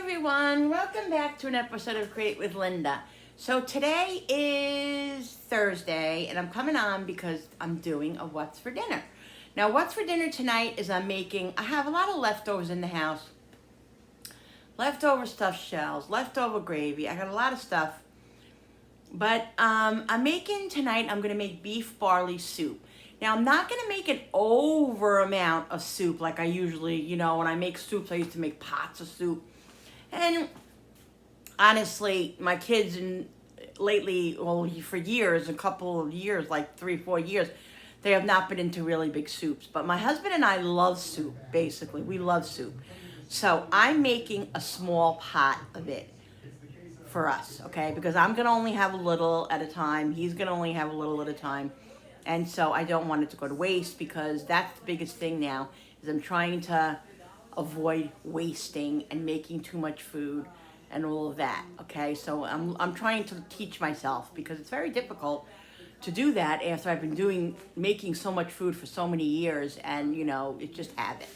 everyone, welcome back to an episode of Create with Linda. So today is Thursday and I'm coming on because I'm doing a what's for dinner. Now what's for dinner tonight is I have a lot of leftovers in the house. Leftover stuffed shells, leftover gravy, I got a lot of stuff. But I'm gonna make beef barley soup. Now I'm not gonna make an over amount of soup like I usually, when I make soups, I used to make pots of soup. And honestly, my kids lately, for years, a couple of years, like 3-4 years, they have not been into really big soups. But my husband and I love soup, basically. We love soup. So I'm making a small pot of it for us, okay? Because I'm gonna only have a little at a time. He's gonna only have a little at a time. And so I don't want it to go to waste because that's the biggest thing now, is I'm trying to avoid wasting and making too much food and all of that, okay? So I'm trying to teach myself because it's very difficult to do that after I've been making so much food for so many years and, it's just habit.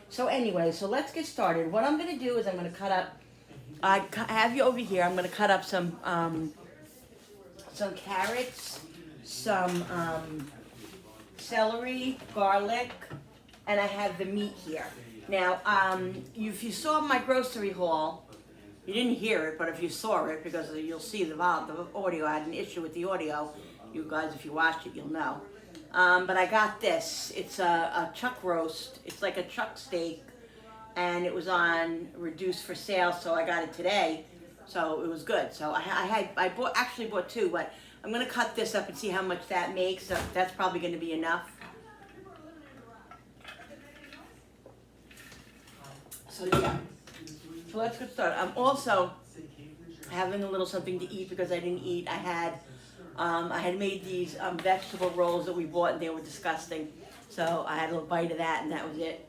So anyway, so let's get started. What I'm gonna do is I'm gonna cut up, I have you over here, I'm gonna cut up some carrots, some celery, garlic, and I have the meat here. Now, if you saw my grocery haul, you didn't hear it, but if you saw it, because you'll see the audio, I had an issue with the audio. You guys, if you watched it, you'll know. But I got this. It's a chuck roast. It's like a chuck steak, and it was on reduced for sale, so I got it today. So it was good. So I actually bought two, but I'm gonna cut this up and see how much that makes. So that's probably gonna be enough. So yeah, so let's get started. I'm also having a little something to eat because I didn't eat. I had made these vegetable rolls that we bought and they were disgusting. So I had a little bite of that and that was it.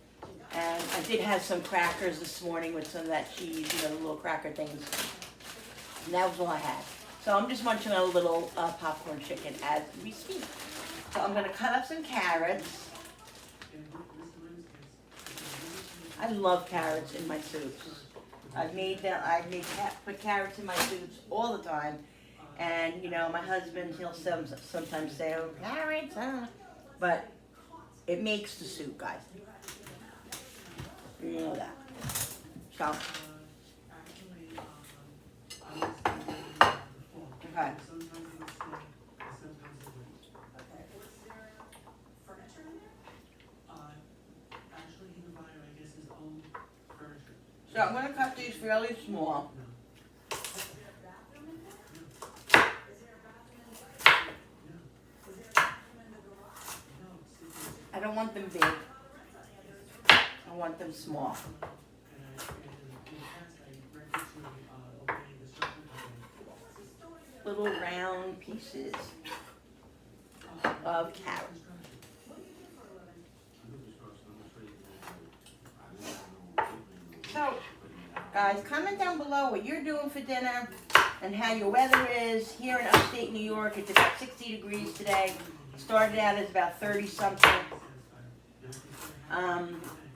And I did have some crackers this morning with some of that cheese, the little cracker things. And that was all I had. So I'm just munching on a little popcorn chicken as we speak. So I'm gonna cut up some carrots. I love carrots in my soups. Put carrots in my soups all the time. And, my husband, he'll sometimes say, oh, carrots, but it makes the soup, guys. You know that. So, okay. So I'm going to cut these fairly small. I don't want them big. I want them small. Little round pieces of carrot. So, guys, comment down below what you're doing for dinner and how your weather is. Here in upstate New York, it's about 60 degrees today. Started out as about 30 something.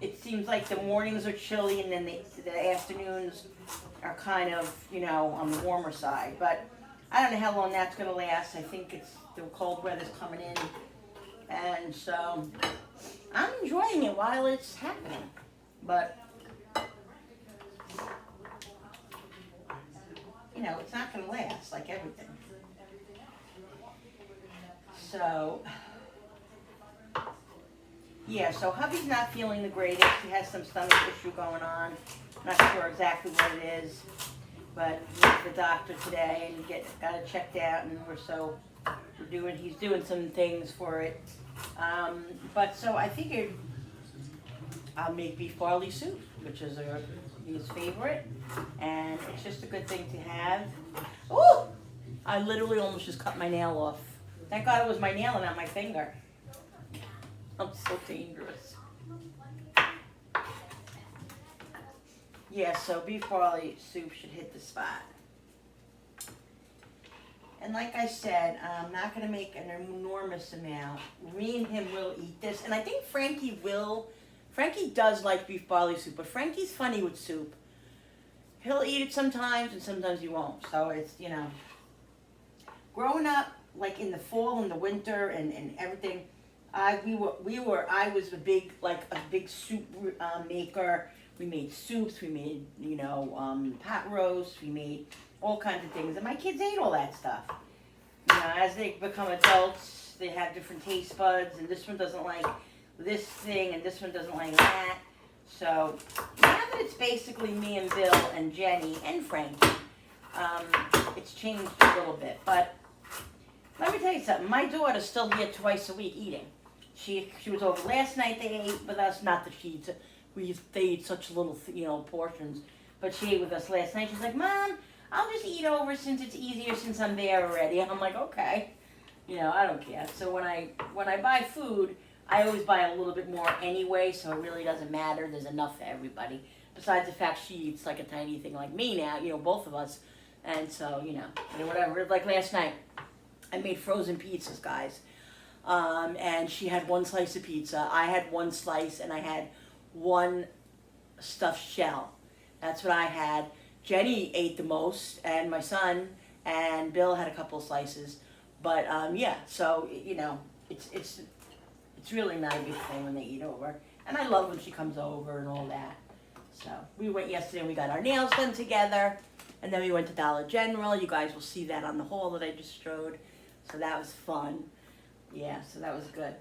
It seems like the mornings are chilly and then the afternoons are kind of, on the warmer side. But I don't know how long that's going to last. I think the cold weather's coming in. And so I'm enjoying it while it's happening. But it's not going to last like everything. So, yeah, so hubby's not feeling the greatest. He has some stomach issue going on. Not sure exactly what it is, but he went to the doctor today and got it checked out, and he's doing some things for it. But so I figured I'll make beef barley soup, which is his favorite, and it's just a good thing to have. Oh, I literally almost just cut my nail off. Thank God it was my nail and not my finger. I'm so dangerous. Yeah, so beef barley soup should hit the spot. And like I said, I'm not going to make an enormous amount. Me and him will eat this. And I think Frankie will. Frankie does like beef barley soup, but Frankie's funny with soup. he'll eat it sometimes and sometimes he won't. So it's, you know, growing up like in the fall and the winter and everything, I was a big soup maker. We made soups, we made, you know, pot roast, we made all kinds of things, and my kids ate all that stuff. You know, as they become adults, they have different taste buds, and this one doesn't like this thing, and this one doesn't like that. So now that it's basically me and Bill and Jenny and Frankie, it's changed a little bit. But let me tell you something. My daughter's still here twice a week eating. She was over last night. They ate with us. Not that they eat such little, you know, portions, but she ate with us last night. She's like, Mom, I'll just eat over since it's easier since I'm there already. And I'm like, okay, you know, I don't care. So when I buy food, I always buy a little bit more anyway, so it really doesn't matter. There's enough for everybody. Besides the fact she eats like a tiny thing like me now, you know, both of us. And so, you know, whatever. Like last night, I made frozen pizzas, guys. And she had one slice of pizza. I had one slice, and I had one stuffed shell. That's what I had. Jenny ate the most, and my son and Bill had a couple of slices. But yeah, so you know, it's really not a big thing when they eat over, and I love when she comes over and all that. So we went yesterday and we got our nails done together, and then we went to Dollar General. You guys will see that on the haul that I just showed. So that was fun. Yeah, so that was good.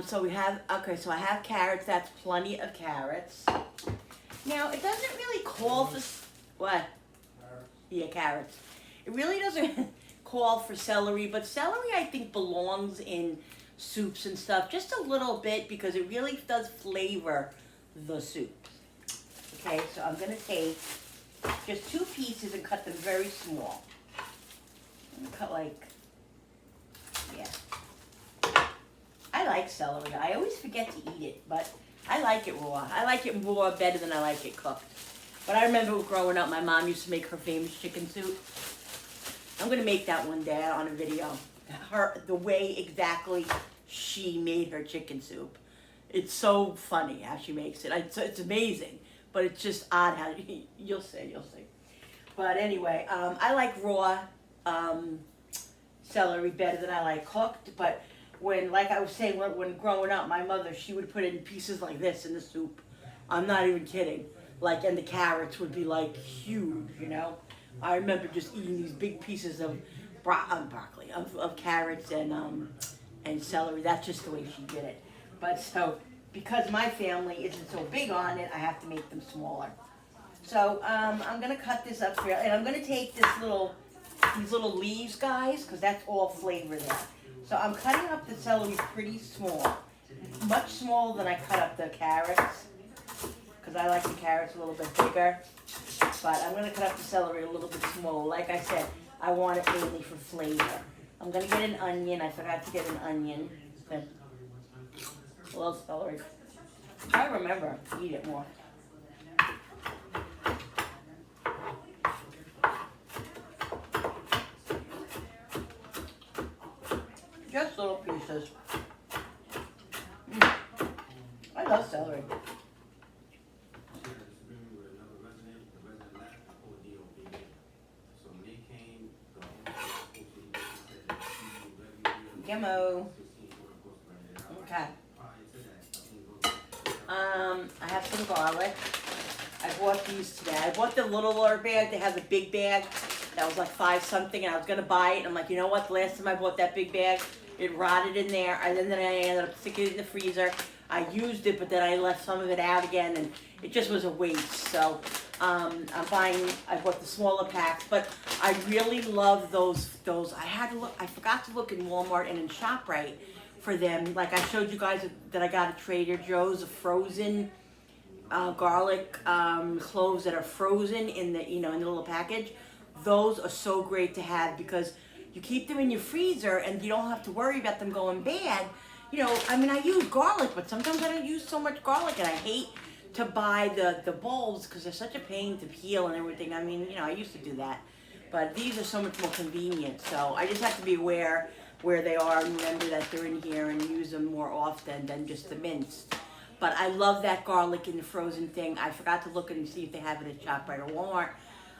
So we have, okay, so I have carrots. That's plenty of carrots. Now, it doesn't really call for, what? Carrots. Yeah, carrots. It really doesn't call for celery, but celery I think belongs in soups and stuff just a little bit because it really does flavor the soup. Okay, so I'm going to take just 2 pieces and cut them very small. I'm going to cut like, yeah. I like celery. I always forget to eat it, but I like it raw. I like it raw better than I like it cooked. But I remember growing up, my mom used to make her famous chicken soup. I'm going to make that one day on a video. The way exactly she made her chicken soup. It's so funny how she makes it. It's amazing, but it's just odd how, you'll see. But anyway, I like raw celery better than I like cooked, but when, like I was saying, when growing up, my mother, she would put in pieces like this in the soup. I'm not even kidding. Like, and the carrots would be like huge, you know. I remember just eating these big pieces of broccoli, of carrots and celery. That's just the way she did it. But so, because my family isn't so big on it, I have to make them smaller. So I'm gonna cut this up here, and I'm gonna take these little leaves, guys, because that's all flavor there. So I'm cutting up the celery pretty small, much smaller than I cut up the carrots, because I like the carrots a little bit bigger. But I'm going to cut up the celery a little bit smaller. Like I said, I want it mainly for flavor. I'm going to get an onion. I forgot to get an onion. I love celery. I remember to eat it more. Just little pieces. I love celery. Yummo. Okay. I have some garlic. I bought these today. I bought the littler bag. They have the big bag that was like $5 something, and I was gonna buy it. And I'm like, you know what? The last time I bought that big bag, it rotted in there, and then I ended up sticking it in the freezer. I used it, but then I left some of it out again, and it just was a waste. So I bought the smaller packs, but I really love those. I forgot to look in Walmart and in ShopRite for them. Like I showed you guys that I got at Trader Joe's, a frozen garlic cloves that are frozen in the in the little package. Those are so great to have because you keep them in your freezer and you don't have to worry about them going bad. You know, I mean, I use garlic, but sometimes I don't use so much garlic, and I hate to buy the bulbs because they're such a pain to peel and everything. I mean, I used to do that, but these are so much more convenient. So I just have to be aware where they are and remember that they're in here and use them more often than just the minced. But I love that garlic in the frozen thing. I forgot to look and see if they have it at ShopRite or Walmart.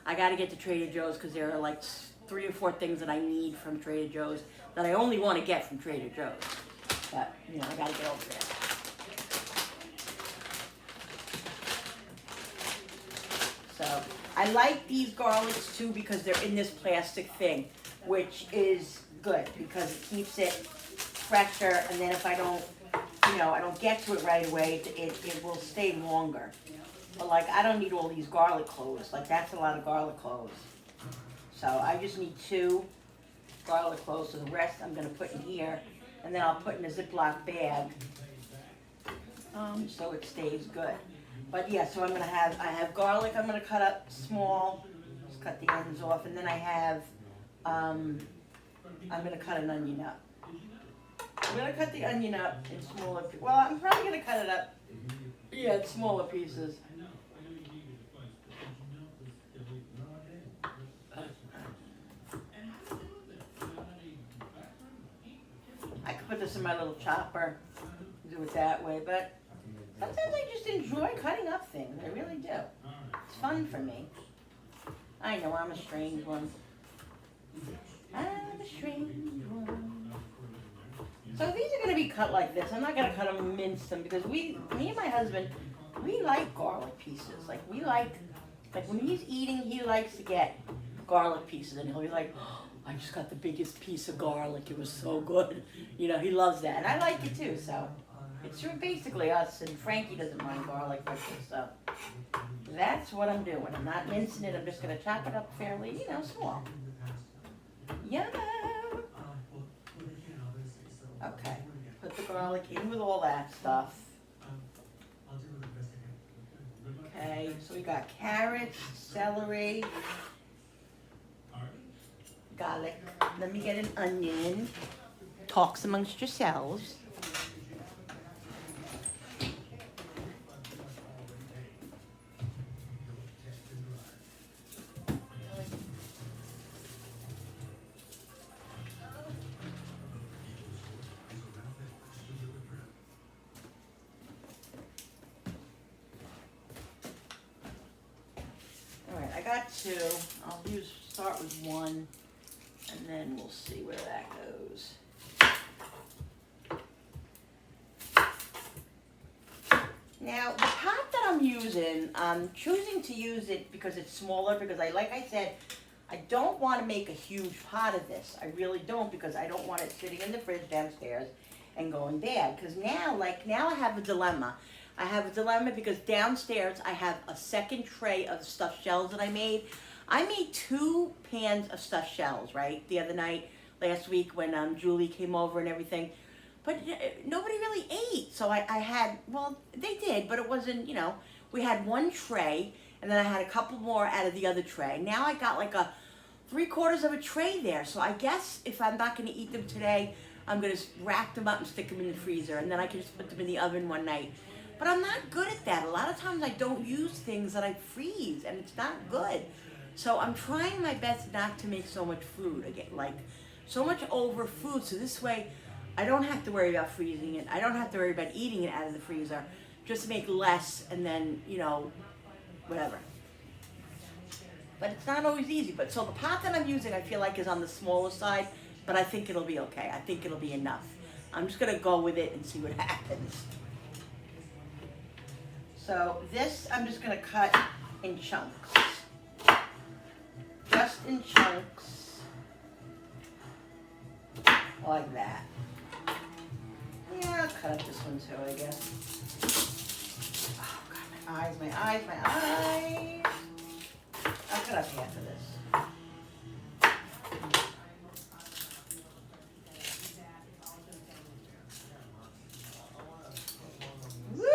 I got to get to Trader Joe's because there are like 3 or 4 things that I need from Trader Joe's that I only want to get from Trader Joe's. But, you know, I got to get over there. So, I like these garlics too because they're in this plastic thing, which is good because it keeps it fresher, and then if I don't, you know, I don't get to it right away, it will stay longer. But like, I don't need all these garlic cloves. Like, that's a lot of garlic cloves. So I just need 2 garlic cloves. So the rest I'm going to put in here, and then I'll put in a Ziploc bag so it stays good. But yeah, so I have garlic I'm going to cut up small, just cut the ends off, and then I have, I'm going to cut an onion up. I'm going to cut the onion up in smaller pieces. Well, I'm probably going to cut it up, yeah, in smaller pieces. I could put this in my little chopper, do it that way, but sometimes I just enjoy cutting up things. I really do. It's fun for me. I know, I'm a strange one. I'm a strange one. So these are going to be cut like this. I'm not going to cut them and mince them because me and my husband, we like garlic pieces. Like when he's eating, he likes to get garlic pieces, and he'll be like, oh, I just got the biggest piece of garlic. It was so good. You know, he loves that. And I like it too, so it's basically us, and Frankie doesn't mind garlic like this, so that's what I'm doing. I'm not mincing it. I'm just going to chop it up fairly, you know, small. Yum! Okay, put the garlic in with all that stuff. Okay, so we got carrots, celery, garlic. Let me get an onion. Talks amongst yourselves. I got 2. I'll start with 1, and then we'll see where that goes. Now, the pot that I'm using, I'm choosing to use it because it's smaller, because like I said, I don't want to make a huge pot of this. I really don't, because I don't want it sitting in the fridge downstairs and going bad. Because now I have a dilemma. I have a dilemma because downstairs I have a second tray of stuffed shells that I made. I made 2 pans of stuffed shells, right, the other night, last week when Julie came over and everything. But nobody really ate. So I had, well, they did, but it wasn't, you know, we had 1 tray, and then I had a couple more out of the other tray. Now I got like a 3/4 of a tray there. So I guess if I'm not going to eat them today, I'm going to rack them up and stick them in the freezer, and then I can just put them in the oven one night. But I'm not good at that. A lot of times I don't use things that I freeze, and it's not good. So I'm trying my best not to make so much food, again, like so much over food. So this way I don't have to worry about freezing it. I don't have to worry about eating it out of the freezer. Just make less, and then, you know, whatever. But it's not always easy. But so the pot that I'm using, I feel like, is on the smaller side, but I think it'll be okay. I think it'll be enough. I'm just going to go with it and see what happens. So this, I'm just going to cut in chunks. Just in chunks. Like that. Yeah, I'll cut up this one too, I guess. Oh, God, my eyes, my eyes, my eyes. I'll cut up half of this. Woo!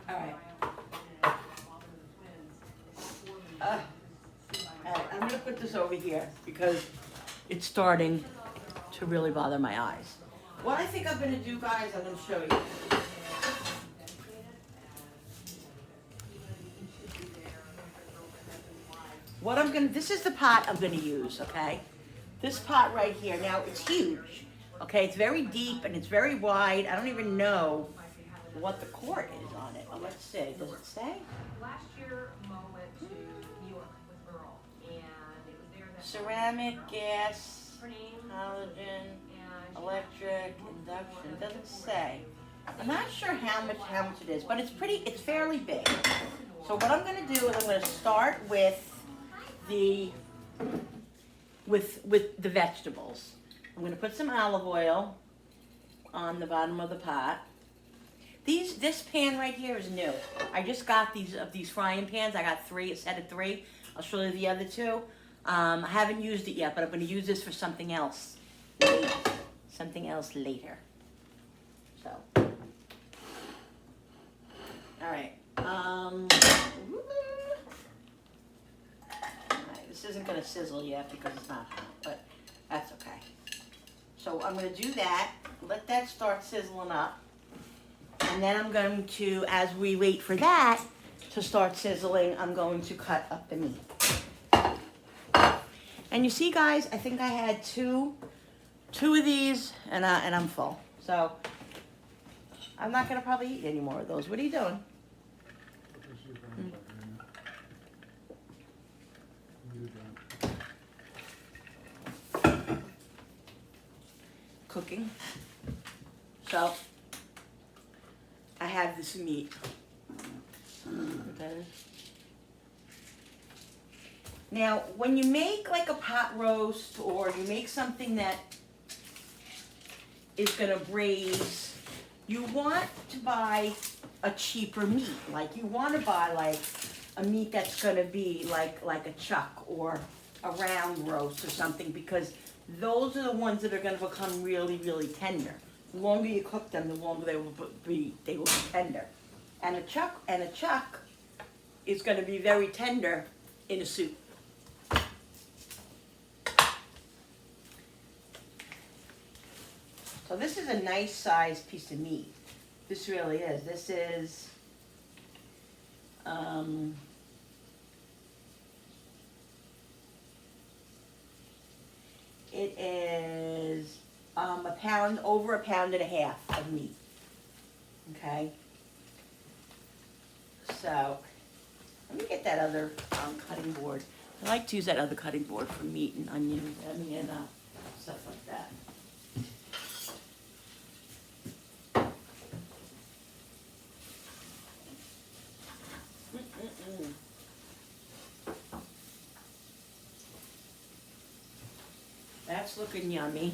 All right. I'm going to put this over here because it's starting to really bother my eyes. What I think I'm going to do, guys, I'm going to show you. This is the pot I'm going to use, okay? This pot right here. Now, it's huge. Okay, it's very deep and it's very wide. I don't even know what the court is on it. Oh, let's see. Does it say? Last year, Mo went to New York with Earl, and it was there that Ceramic, gas, her name halogen, and electric, induction. It doesn't say. I'm not sure how much it is, but it's fairly big. So what I'm gonna do is I'm gonna start with the vegetables. I'm gonna put some olive oil on the bottom of the pot. This pan right here is new. I just got these frying pans. I got a set of 3. I'll show you the other 2. I haven't used it yet, but I'm gonna use this for something else later. So, all right. This isn't gonna sizzle yet because it's not hot, but that's okay. So I'm gonna do that, let that start sizzling up, and then I'm going to, as we wait for that to start sizzling, I'm going to cut up the meat. And you see, guys, I think I had two of these, and I'm full. So I'm not gonna probably eat any more of those. What are you doing? Cooking. So I have this meat. Okay. Now, when you make like a pot roast or you make something that is gonna braise, you want to buy a cheaper meat. Like you want to buy like a meat that's gonna be like a chuck or a round roast or something, because those are the ones that are going to become really, really tender. The longer you cook them, the longer they will be tender. And a chuck is going to be very tender in a soup. So this is a nice sized piece of meat. This really is. This is it is over a pound and a half of meat. Okay. So let me get that other cutting board. I like to use that other cutting board for meat and onions and stuff like that. That's looking yummy.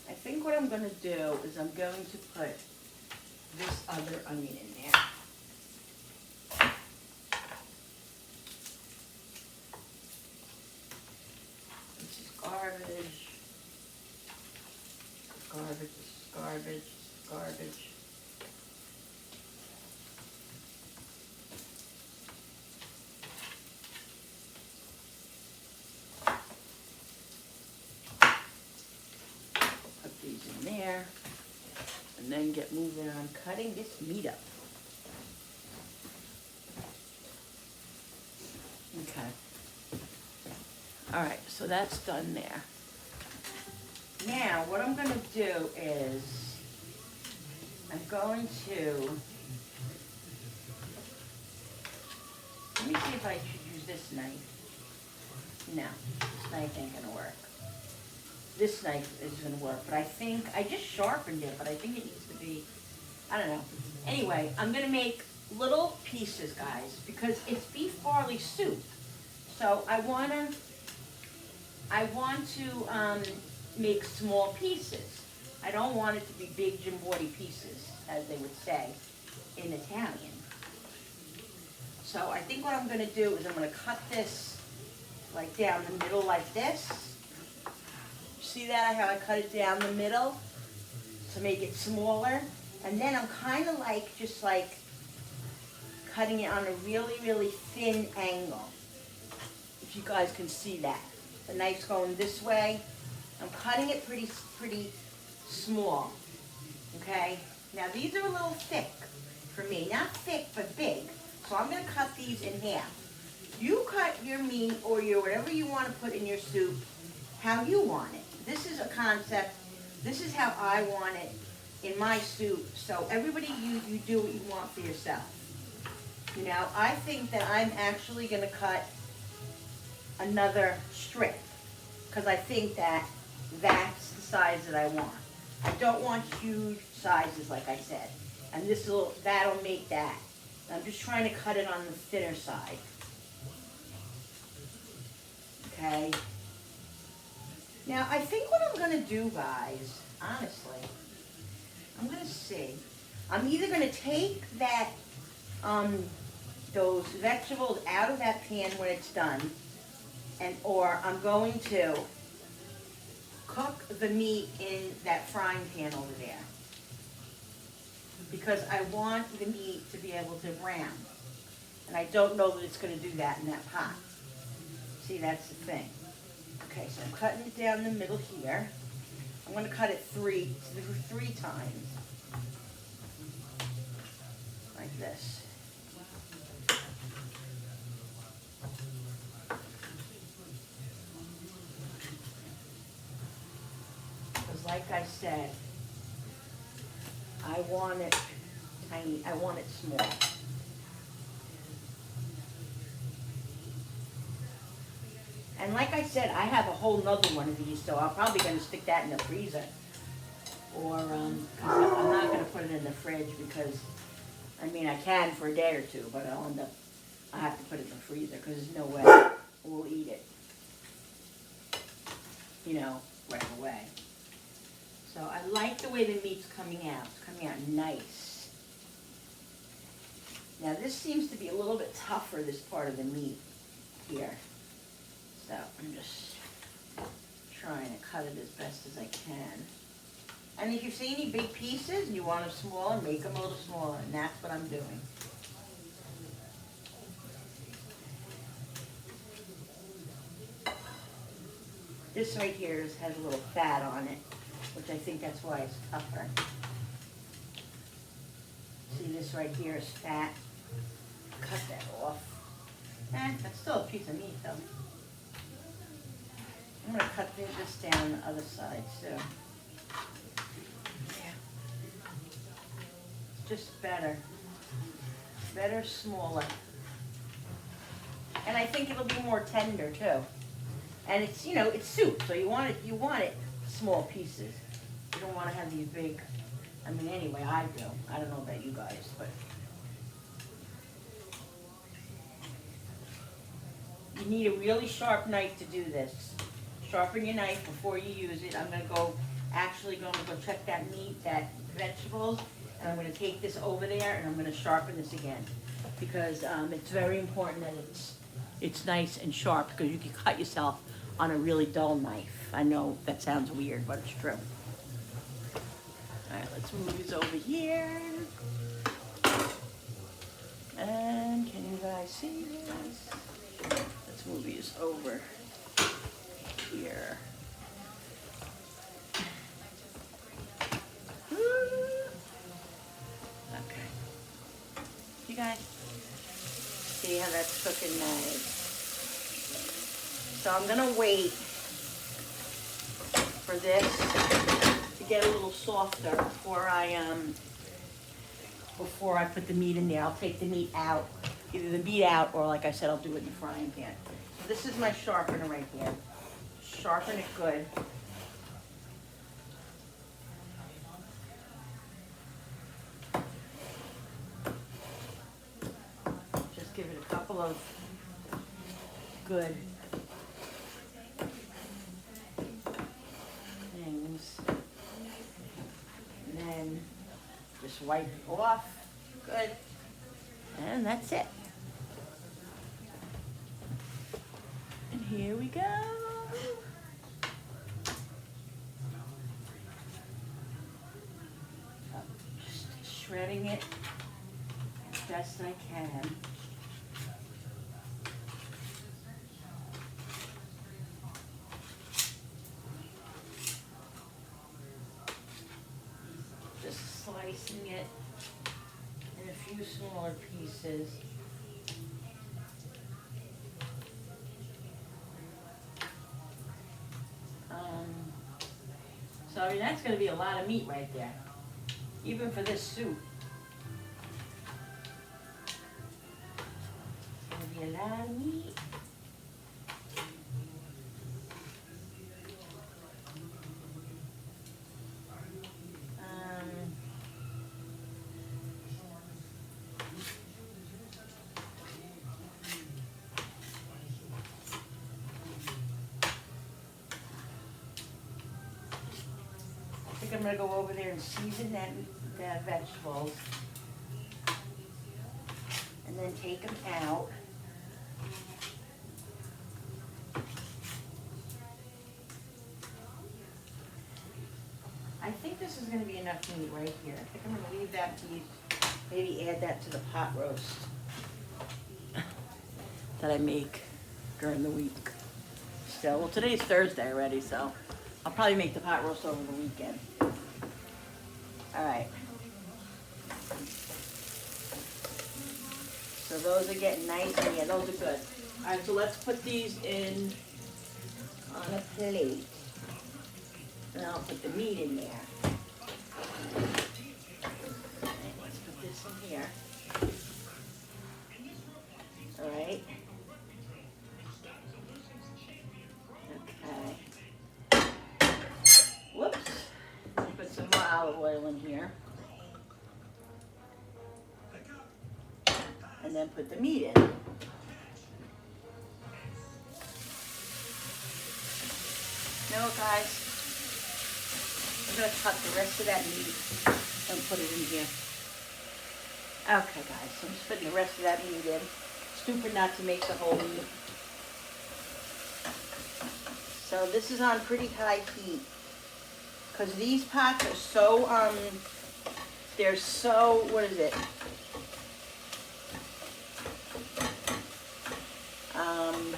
I think what I'm going to do is I'm going to put this other onion in there. This is garbage. Garbage, this is garbage, this is garbage. In there, and then get moving on cutting this meat up. Okay. All right, so that's done there. Now, what I'm going to do is I'm going to, let me see if I should use this knife. No, this knife ain't going to work. This knife is going to work, but I just sharpened it, but I think it needs to be, I don't know. Anyway, I'm going to make little pieces, guys, because it's beef barley soup. So I want to make small pieces. I don't want it to be big Jimboree pieces, as they would say in Italian. So I think what I'm going to do is I'm going to cut this like down the middle like this. See that, how I cut it down the middle to make it smaller? And then I'm kind of like, just like cutting it on a really, really thin angle. If you guys can see that. The knife's going this way. I'm cutting it pretty small, okay? Now these are a little thick for me. Not thick, but big. So I'm gonna cut these in half. You cut your meat or your whatever you want to put in your soup how you want it. This is a concept. This is how I want it in my soup. So everybody, you do what you want for yourself. You know, I think that I'm actually going to cut another strip because I think that that's the size that I want. I don't want huge sizes, like I said. And that'll make that. I'm just trying to cut it on the thinner side. Okay. Now, I think what I'm going to do, guys, honestly, I'm going to see. I'm either going to take that, those vegetables out of that pan when it's done, or I'm going to cook the meat in that frying pan over there. Because I want the meat to be able to brown. And I don't know that it's going to do that in that pot. See, that's the thing. Okay, so I'm cutting it down the middle here. I'm going to cut it three times. Like this. Because like I said, I want it tiny, I want it small. And like I said, I have a whole nother one of these, so I'm probably going to stick that in the freezer. Or, I'm not going to put it in the fridge because, I mean, I can for a day or two, but I have to put it in the freezer because there's no way we'll eat it, you know, right away. So I like the way the meat's coming out. It's coming out nice. Now this seems to be a little bit tougher, this part of the meat here. So I'm just trying to cut it as best as I can. And if you see any big pieces and you want them smaller, make them a little smaller, and that's what I'm doing. This right here has a little fat on it, which I think that's why it's tougher. See, this right here is fat. Cut that off. And that's still a piece of meat, though. I'm going to cut this down the other side, too. Yeah. Just better. Better, smaller. And I think it'll be more tender, too. And it's, you know, it's soup, so you want it small pieces. You don't want to have these big, I mean, anyway, I do. I don't know about you guys, but. You need a really sharp knife to do this. Sharpen your knife before you use it. I'm actually going to go check that meat, that vegetables, and I'm going to take this over there and I'm going to sharpen this again. Because it's very important that it's nice and sharp because you can cut yourself on a really dull knife. I know that sounds weird, but it's true. All right, let's move these over here. And can you guys see this? Let's move these over here. Okay. You guys see how that's cooking nice? So I'm gonna wait for this to get a little softer before I put the meat in there. I'll take the meat out, either the meat out or, like I said, I'll do it in the frying pan. So this is my sharpener right here. Sharpen it good. Just give it a couple of good things. And then just wipe it off. Good. And that's it. And here we go. Just shredding it as best I can. Just slicing it in a few smaller pieces. I mean, that's gonna be a lot of meat right there. Even for this soup. It's gonna be a lot of meat. I think I'm gonna go over there and season the vegetables. And then take them out. I think this is gonna be enough meat right here. I think I'm gonna leave that to maybe add that to the pot roast that I make during the week. Still, well, today's Thursday already, so I'll probably make the pot roast over the weekend. All right. So those are getting nice, and yeah, those are good. All right, so let's put these in on a plate. And I'll put the meat in there. And let's put this in here. All right. Okay. Whoops. Put some more olive oil in here. And then put the meat in. Now, guys, I'm gonna cut the rest of that meat and put it in here. Okay, guys, so I'm just putting the rest of that meat in. Stupid not to make the whole meat. So this is on pretty high heat, because these pots are so, they're so, what is it?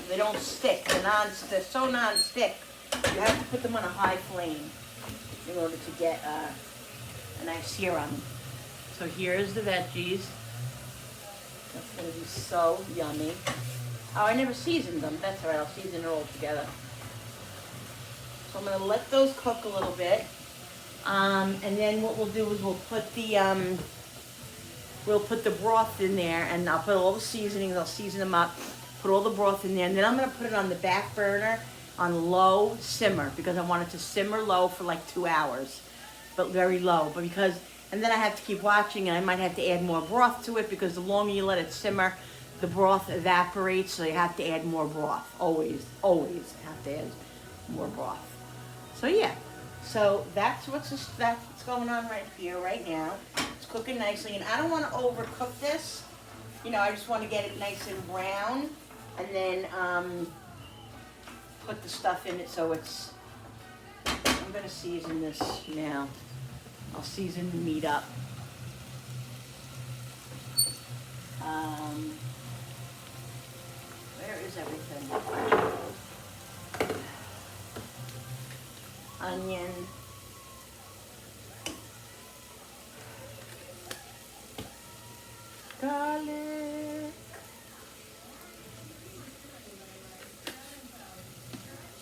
They don't stick. They're so non-stick. You have to put them on a high flame in order to get a nice sear on them. So here's the veggies. That's going to be so yummy. Oh, I never seasoned them. That's all right. I'll season it all together. So I'm going to let those cook a little bit. And then what we'll do is we'll put the broth in there, and I'll put all the seasonings. I'll season them up. Put all the broth in there, and then I'm going to put it on the back burner on low simmer, because I want it to simmer low for like 2 hours, but very low. And then I have to keep watching, and I might have to add more broth to it, because the longer you let it simmer, the broth evaporates, so you have to add more broth. Always have to add more broth. So yeah, so that's what's going on right here, right now. It's cooking nicely, and I don't want to overcook this. You know, I just want to get it nice and brown, and then put the stuff in it so it's, I'm going to season this now. I'll season the meat up. Where is everything? Onion. Garlic.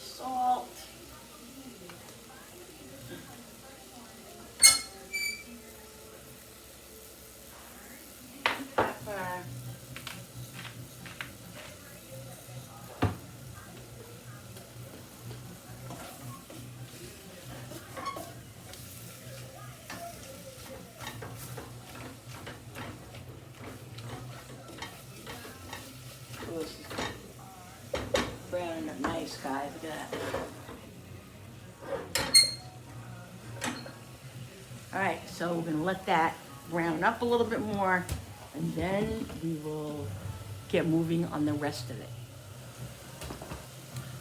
Salt. Pepper. Ooh, this is browning up nice, guys. Look at that. All right, so we're gonna let that brown up a little bit more, and then we will get moving on the rest of it.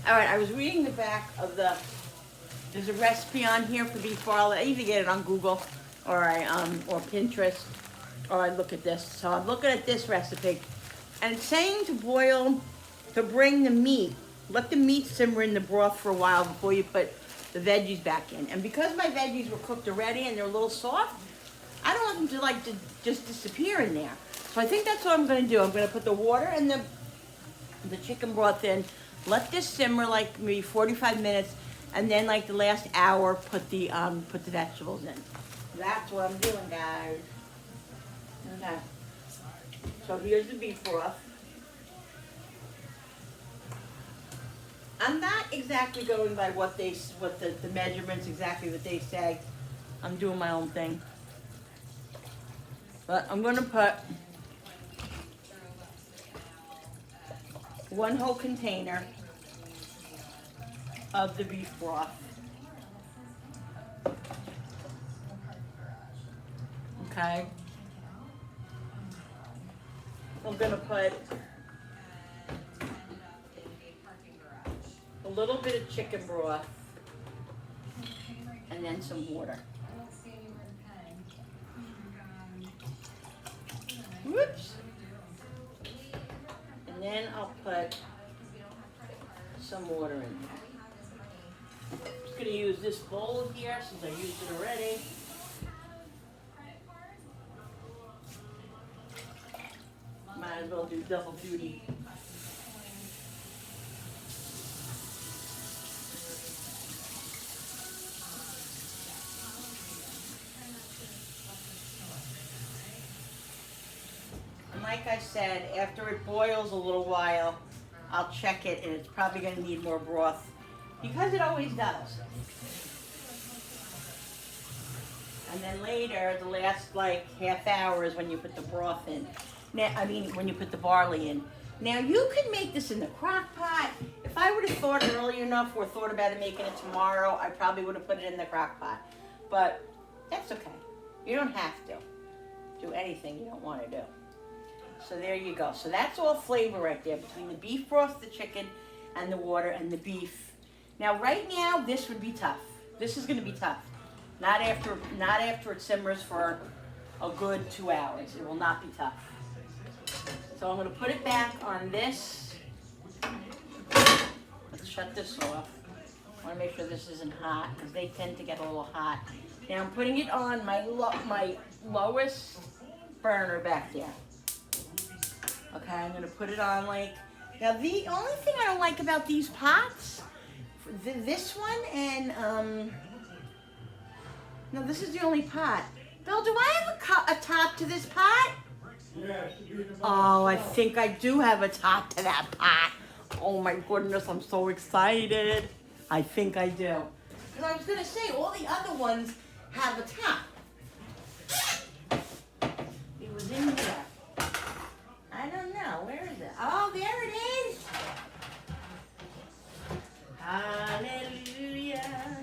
All right, I was reading the back of there's a recipe on here for beef barley. I either get it on Google or or Pinterest, or I look at this. So I'm looking at this recipe, and it's saying to bring the meat, let the meat simmer in the broth for a while before you put the veggies back in. And because my veggies were cooked already and they're a little soft, I don't want them to just disappear in there. So I think that's what I'm gonna do. I'm gonna put the water and the chicken broth in, let this simmer like maybe 45 minutes, And then like the last hour, put the vegetables in. That's what I'm doing, guys. Okay. So here's the beef broth. I'm not exactly going by what the measurements exactly that they say. I'm doing my own thing. But I'm gonna put 1 whole container of the beef broth. Okay. I'm gonna put a little bit of chicken broth and then some water. Whoops. And then I'll put some water in there. I'm just gonna use this bowl here since I used it already. Might as well do double duty. And like I said, after it boils a little while, I'll check it, and it's probably going to need more broth, because it always does. And then later, the last like half hour is when you put the broth in. Now, I mean, when you put the barley in. Now, you can make this in the crock pot. If I would have thought early enough or thought about it making it tomorrow, I probably would have put it in the crock pot. But that's okay. You don't have to do anything you don't want to do. So there you go. So that's all flavor right there between the beef broth, the chicken, and the water and the beef. Now, right now, this would be tough. This is going to be tough. Not after it simmers for a good 2 hours. It will not be tough. So I'm going to put it back on this. Let's shut this off. I want to make sure this isn't hot because they tend to get a little hot. Now I'm putting it on my lowest burner back there. Okay, I'm going to put it on like... Now the only thing I don't like about these pots, this one and... No, this is the only pot. Bill, do I have a top to this pot? Yes. Oh, I think I do have a top to that pot. Oh my goodness, I'm so excited. I think I do. Because I was going to say, all the other ones have a top. It was in here. I don't know. Where is it? Oh, there it is. Hallelujah.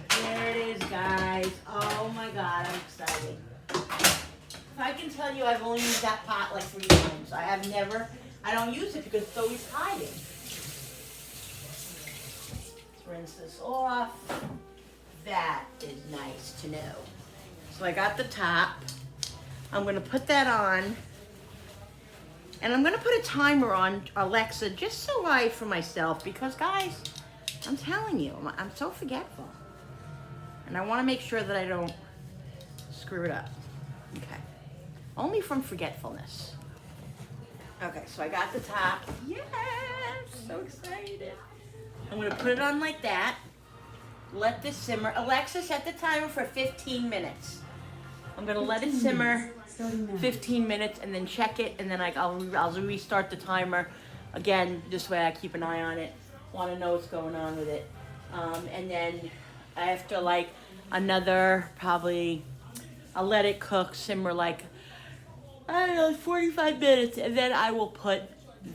There it is, guys. Oh my God, I'm excited. I can tell you I've only used that pot like 3 times. I don't use it because it's always hiding. Let's rinse this off. That is nice to know. So I got the top. I'm gonna put that on. And I'm gonna put a timer on Alexa just so for myself because guys, I'm telling you, I'm so forgetful. And I wanna make sure that I don't screw it up. Okay. Only from forgetfulness. Okay, so I got the top. Yes, so excited. I'm gonna put it on like that. Let this simmer. Alexa, set the timer for 15 minutes. I'm gonna let it simmer 15 minutes and then check it, and then I'll restart the timer again. This way I keep an eye on it. Want to know what's going on with it. And then after like another probably, I'll let it cook, simmer like, I don't know, 45 minutes, and then I will put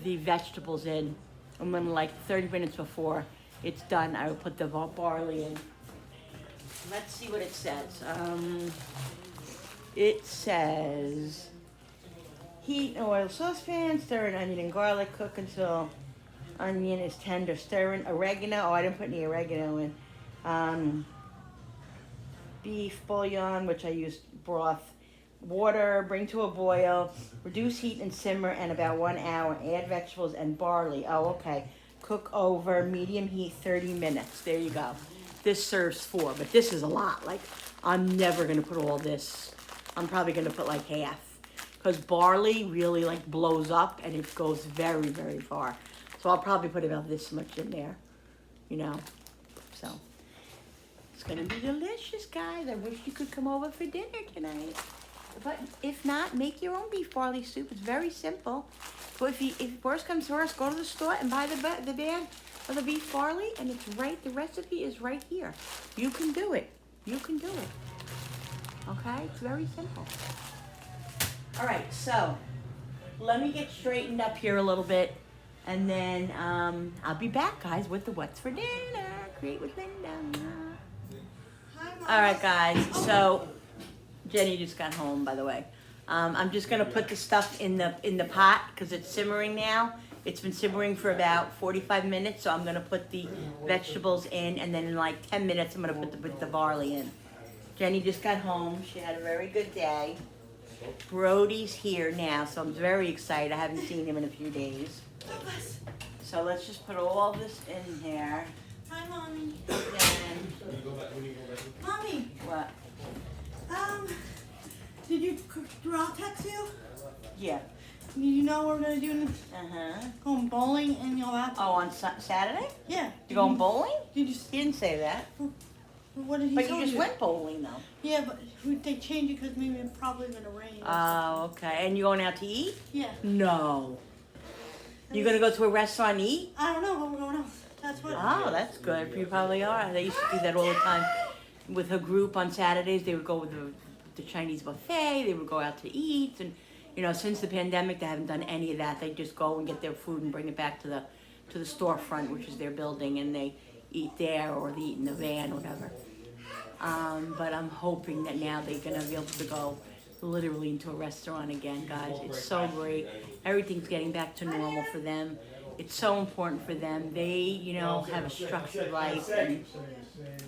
the vegetables in. And then like 30 minutes before it's done, I will put the barley in. Let's see what it says. It says, heat an oil saucepan, stir in onion and garlic, cook until onion is tender, stir in oregano. Oh, I didn't put any oregano in. Beef bouillon, which I used broth. Water, bring to a boil, reduce heat and simmer in about 1 hour. Add vegetables and barley. Oh, okay. Cook over medium heat 30 minutes. There you go. This serves 4, but this is a lot. Like, I'm never going to put all this. I'm probably going to put like half. Because barley really like blows up and it goes very, very far. So I'll probably put about this much in there, you know. gonna be delicious, guys. I wish you could come over for dinner tonight. But if not, make your own beef barley soup. It's very simple. But if worst comes to worst, go to the store and buy the bag of the beef barley, and it's right. The recipe is right here. You can do it. You can do it. Okay, it's very simple. All right, so let me get straightened up here a little bit, and then I'll be back, guys, with the what's for dinner. Create with Linda. All right, guys. So Jenny just got home, by the way. I'm just gonna put the stuff in the pot because it's simmering now. It's been simmering for about 45 minutes, so I'm gonna put the vegetables in, and then in like 10 minutes, I'm gonna put the barley in. Jenny just got home. She had a very good day. Brody's here now, so I'm very excited. I haven't seen him in a few days. So let's just put all this in here. Hi, Mommy. Then, Mommy, what? did you, I'll text you? Yeah. Did you know we're gonna do going bowling and all that? Oh, on Saturday? Yeah. You going bowling? Did you? He didn't say that. What did he But tell you just went bowling, though. Yeah, but they changed it because maybe it's probably gonna rain. Oh, okay. And you going out to eat? Yeah. No. You gonna go to a restaurant and eat? I don't know, but we're going out. That's what. Oh, that's good. You probably are. They used to do that all the time. With her group on Saturdays, they would go with the Chinese buffet. They would go out to eat, and since the pandemic, they haven't done any of that. They just go and get their food and bring it back to the storefront, which is their building, and they eat there or they eat in the van or whatever. But I'm hoping that now they're gonna be able to go literally into a restaurant again, guys. It's so great. Everything's getting back to normal for them. It's so important for them. They, have a structured life, and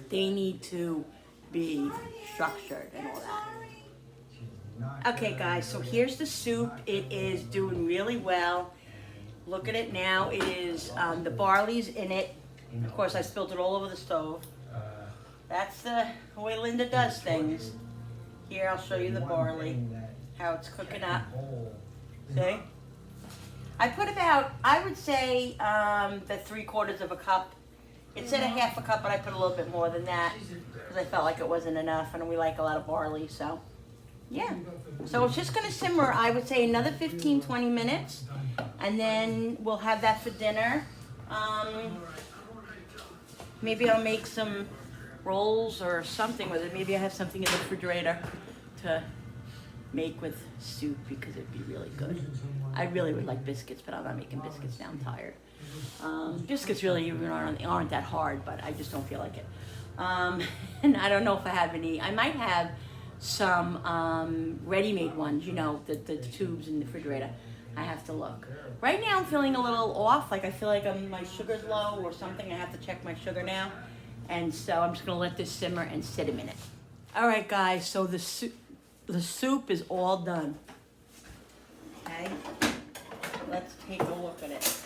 they need to be structured and all that. Okay, guys, so here's the soup. It is doing really well. Look at it now. It is, the barley's in it. Of course, I spilled it all over the stove. That's the way Linda does things. Here, I'll show you the barley, how it's cooking up. See? I put about, I would say, the 3/4 of a cup. It said a half a cup, but I put a little bit more than that because I felt like it wasn't enough, and we like a lot of barley, so yeah. So it's just gonna simmer, I would say, another 15-20 minutes, and then we'll have that for dinner. Maybe I'll make some rolls or something with it. Maybe I have something in the refrigerator to make with soup because it'd be really good. I really would like biscuits, but I'm not making biscuits now. I'm tired. Biscuits really aren't that hard, but I just don't feel like it. And I don't know if I have any. I might have some ready-made ones, the tubes in the refrigerator. I have to look. Right now I'm feeling a little off, like I feel like my sugar's low or something. I have to check my sugar now. And so I'm just gonna let this simmer and sit a minute. All right, guys, so the soup is all done. Okay, let's take a look at it.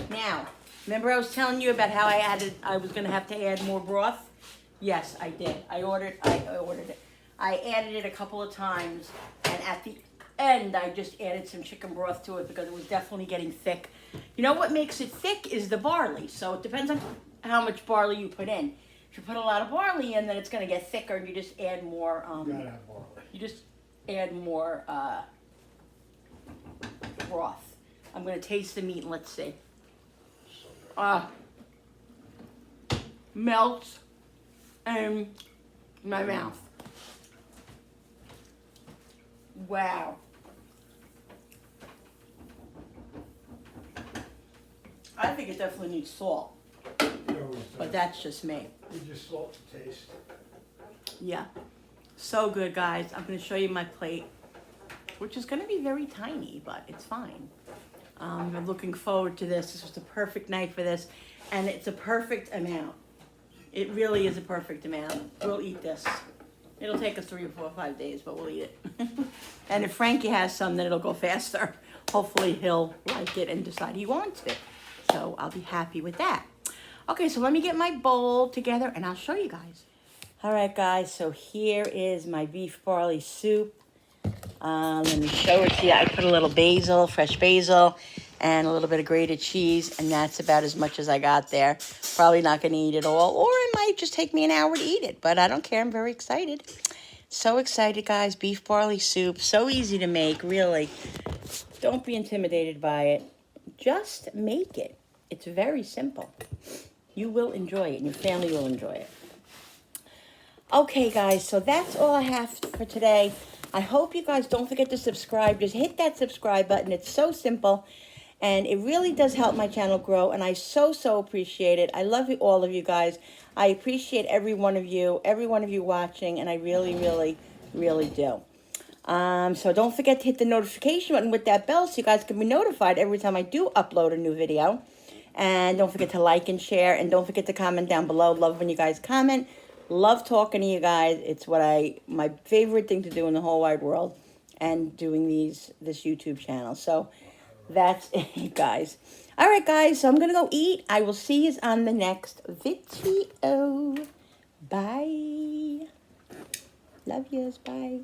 Now, remember I was telling you about how I was gonna have to add more broth? Yes, I did. I ordered it. I added it a couple of times, and at the end, I just added some chicken broth to it because it was definitely getting thick. You know what makes it thick is the barley, so it depends on how much barley you put in. If you put a lot of barley in, then it's gonna get thicker, and you just add more, you just add more broth. I'm gonna taste the meat and let's see. Melts in my mouth. Wow. I think it definitely needs salt, but that's just me. You just salt to taste. Yeah, so good, guys. I'm gonna show you my plate, which is gonna be very tiny, but it's fine. I'm looking forward to this. This was the perfect night for this, and it's a perfect amount. It really is a perfect amount. We'll eat this. It'll take us 3 or 4 or 5 days, but we'll eat it. And if Frankie has some, then it'll go faster. Hopefully he'll like it and decide he wants it. So I'll be happy with that. Okay, so let me get my bowl together and I'll show you guys. All right, guys, so here is my beef barley soup. Let me show it to you. I put a little basil, fresh basil, and a little bit of grated cheese, and that's about as much as I got there. Probably not going to eat it all, or it might just take me an hour to eat it, but I don't care. I'm very excited. So excited, guys. Beef barley soup. So easy to make, really. Don't be intimidated by it. Just make it. It's very simple. You will enjoy it, and your family will enjoy it. Okay, guys, so that's all I have for today. I hope you guys don't forget to subscribe. Just hit that subscribe button. It's so simple, and it really does help my channel grow, and I so appreciate it. I love you, all of you guys. I appreciate every one of you watching, and I really do. So don't forget to hit the notification button with that bell so you guys can be notified every time I do upload a new video. And don't forget to like and share, and don't forget to comment down below. Love when you guys comment. Love talking to you guys. It's my favorite thing to do in the whole wide world, and doing this YouTube channel. So that's it, guys. All right, guys. So I'm gonna go eat. I will see you on the next video. Bye. Love yous. Bye.